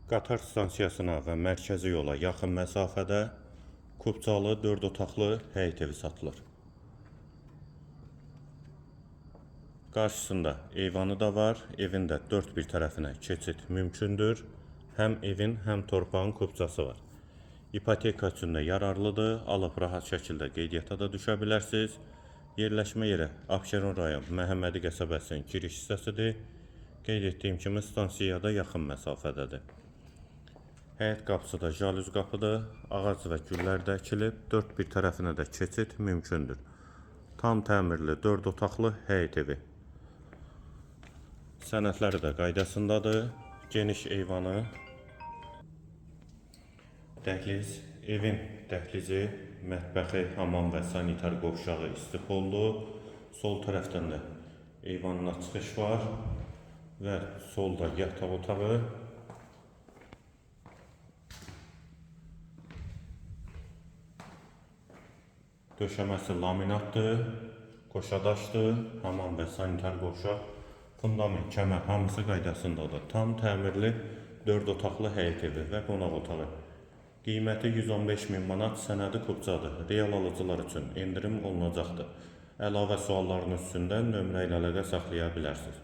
Qatar stansiyasına və mərkəzi yola yaxın məsafədə kubcalı 4 otaqlı həyət evi satılır. Qarşısında eyvanı da var, evin də dörd bir tərəfinə keçid mümkündür. Həm evin, həm torpağın kubcası var. İpoteka üçün də yararlıdır, alıb rahat şəkildə qeydiyyata da düşə bilərsiniz. Yerləşmə yeri Abşeron rayon Məhəmmədi qəsəbəsinin giriş hissəsidir. Qeyd etdiyim kimi stansiyada yaxın məsafədədir. Həyət qapısı da jalüz qapıdır, ağac və güllər də əkilib, dörd bir tərəfinə də keçid mümkündür. Tam təmirli 4 otaqlı həyət evi. Sənədləri də qaydasındadır. Geniş eyvanı, dəhliz, evin dəhlizi, mətbəxi, hamam və sanitar qovşağı istiqbollu. Sol tərəfdən də eyvanına çıxış var və solda yataq otağı. Döşəməsi laminatdır, qoşadaşdır, hamam və sanitar qovşaq, fundament, kəmər hamısı qaydasındadır. Tam təmirli 4 otaqlı həyət evi və qonaq otağı. Qiyməti 115.000 manat, sənədi kubcadır. Real alıcılar üçün endirim olunacaqdır. Əlavə suallarınız üstündə nömrə ilə əlaqə saxlaya bilərsiniz.